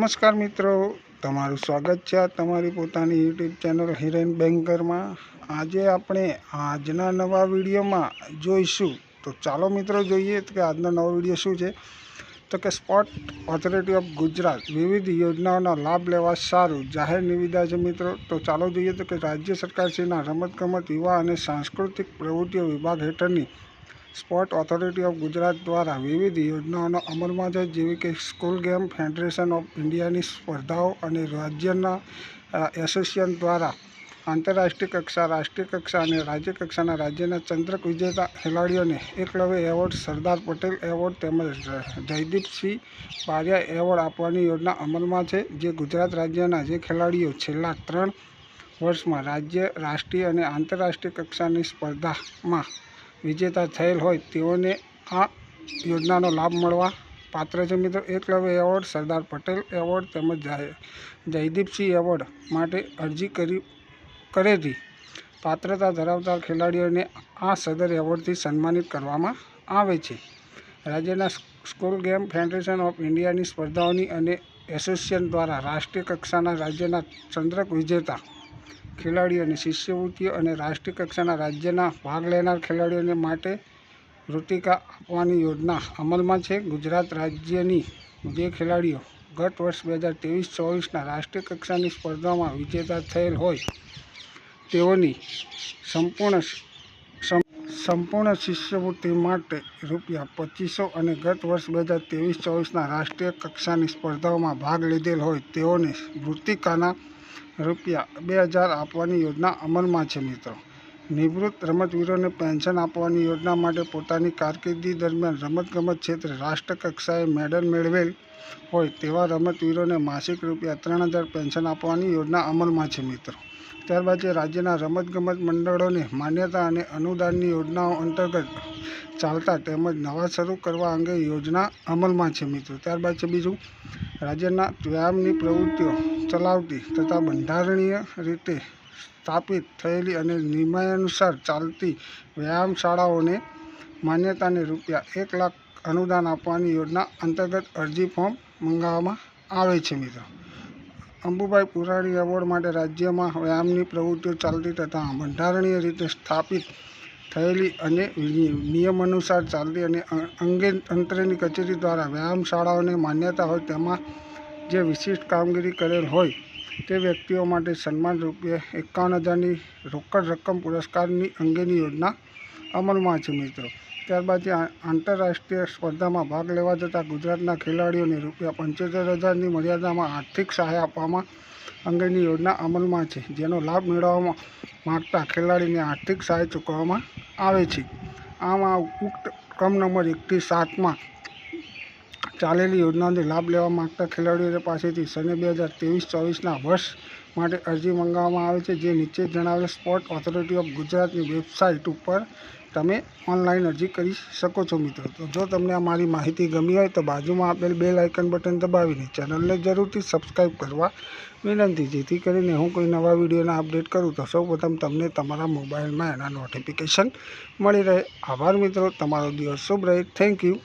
નમસ્કાર મિત્રો, તમારું સ્વાગત છે આ તમારી પોતાની યુટ્યુબ ચેનલ હિરેન બેન્કરમાં। આજે આપણે આજના નવા વિડીયોમાં જોઈશું। તો ચાલો મિત્રો જોઈએ કે આજનો નવો વિડીયો શું છે। તો કે સ્પોર્ટ ઓથોરિટી ઓફ ગુજરાત વિવિધ યોજનાઓનો લાભ લેવા સારું જાહેર નિવેદન છે મિત્રો। તો ચાલો જોઈએ તો કે રાજ્ય સરકારશ્રીના રમતગમત યુવા અને સાંસ્કૃતિક પ્રવૃત્તિઓ વિભાગ હેઠળની સ્પોર્ટ ઓથોરિટી ઓફ ગુજરાત દ્વારા વિવિધ યોજનાઓનો અમલમાં છે, જેવી કે સ્કૂલ ગેમ ફેડરેશન ઓફ ઇન્ડિયાની સ્પર્ધાઓ અને રાજ્યના એસોસિએશન દ્વારા આંતરરાષ્ટ્રીય કક્ષા, રાષ્ટ્રીય કક્ષા અને રાજ્ય કક્ષાના રાજ્યના ચંદ્રક વિજેતા ખેલાડીઓને એકલવ્ય એવોર્ડ, સરદાર પટેલ એવોર્ડ તેમજ જયદીપસિંહ બારિયા એવોર્ડ આપવાની યોજના અમલમાં છે। જે ગુજરાત રાજ્યના જે ખેલાડીઓ છેલ્લા 3 વર્ષમાં રાજ્ય, રાષ્ટ્રીય અને આંતરરાષ્ટ્રીય કક્ષાની સ્પર્ધામાં વિજેતા થયેલ હોય તેઓને આ યોજનાનો લાભ મળવા પાત્ર છે મિત્રો। એકલવ્ય એવોર્ડ, સરદાર પટેલ એવોર્ડ તેમજ જયદીપસિંહ એવોર્ડ માટે અરજી કરેલી પાત્રતા ધરાવતા ખેલાડીઓને આ સદર એવોર્ડથી સન્માનિત કરવામાં આવે છે। રાજ્યના સ્કૂલ ગેમ ફેડરેશન ઓફ ઇન્ડિયાની સ્પર્ધાઓની અને એસોસિએશન દ્વારા રાષ્ટ્રીય કક્ષાના રાજ્યના ચંદ્રક વિજેતા ખેલાડીઓને શિષ્યવૃત્તિઓ અને રાષ્ટ્રીય કક્ષાના રાજ્યના ભાગ લેનાર ખેલાડીઓને માટે વૃત્તિકા આપવાની યોજના અમલમાં છે। ગુજરાત રાજ્યની જે ખેલાડીઓ ગત વર્ષ 2023-24ના રાષ્ટ્રીય કક્ષાની સ્પર્ધામાં વિજેતા થયેલ હોય તેઓની સંપૂર્ણ શિષ્યવૃત્તિ માટે ₹2500 અને ગત વર્ષ 2023-24ના રાષ્ટ્રીય કક્ષાની સ્પર્ધાઓમાં ભાગ લીધેલ હોય તેઓને વૃત્તિકાના ₹2000 આપવાની યોજના અમલમાં છે મિત્રો। નિવૃત્ત રમતવીરોને પેન્શન આપવાની યોજના માટે પોતાની કારકિર્દી દરમિયાન રમતગમત ક્ષેત્રે રાષ્ટ્રકક્ષાએ મેડલ મેળવેલ હોય તેવા રમતવીરોને માસિક ₹3000 પેન્શન આપવાની યોજના અમલમાં છે મિત્રો। ત્યારબાદ છે રાજ્યના રમતગમત મંડળોને માન્યતા અને અનુદાનની યોજનાઓ અંતર્ગત ચાલતા તેમજ નવા શરૂ કરવા અંગે યોજના અમલમાં છે મિત્રો। ત્યારબાદ છે બીજું, રાજ્યના વ્યાયામની પ્રવૃત્તિઓ ચલાવતી તથા બંધારણીય રીતે સ્થાપિત થયેલી અને નિયમાનુસાર ચાલતી વ્યાયામ શાળાઓને માન્યતાને ₹1 લાખ અનુદાન આપવાની યોજના અંતર્ગત અરજી ફોર્મ મંગાવવામાં આવે છે મિત્રો। અંબુભાઈ પુરાણી એવોર્ડ માટે રાજ્યમાં વ્યાયામની પ્રવૃત્તિઓ ચાલતી તથા બંધારણીય રીતે સ્થાપિત થયેલી અને નિયમાનુસાર ચાલતી અને અંગે તંત્રની કચેરી દ્વારા વ્યાયામ શાળાઓને માન્યતા હોય તેમાં જે વિશિષ્ટ કામગીરી કરેલ હોય તે વ્યક્તિઓ માટે સન્માન ₹51,000ની રોકડ રકમ પુરસ્કારની અંગેની યોજના અમલમાં છે મિત્રો। ત્યારબાદ આંતરરાષ્ટ્રીય સ્પર્ધામાં ભાગ લેવા જતા ગુજરાતના ખેલાડીઓને ₹75,000ની મર્યાદામાં આર્થિક સહાય આપવામાં અંગેની યોજના અમલમાં છે, જેનો લાભ મેળવવા માગતા ખેલાડીને આર્થિક સહાય ચૂકવવામાં આવે છે। આમ આ ઉક્ત ક્રમ નંબર 1 થી 7માં ચાલેલી યોજનાઓથી લાભ લેવા માગતા ખેલાડીઓ પાસેથી સને 2023-24ના વર્ષ માટે અરજી મંગાવવામાં આવે છે, જે નીચે જણાવેલ સ્પોર્ટ ઓથોરિટી ઓફ ગુજરાતની વેબસાઇટ ઉપર તમે ઓનલાઈન અરજી કરી શકો છો મિત્રો। તો જો તમને આ મારી માહિતી ગમી હોય તો બાજુમાં આપેલ બેલ આઇકન બટન દબાવીને ચેનલને જરૂરથી સબસ્ક્રાઈબ કરવા વિનંતી, જેથી કરીને હું કોઈ નવા વિડીયોના અપડેટ કરું તો સૌપ્રથમ તમને તમારા મોબાઈલમાં એના નોટિફિકેશન મળી રહે। આભાર મિત્રો, તમારો દિવસ શુભ રહે। Thank you.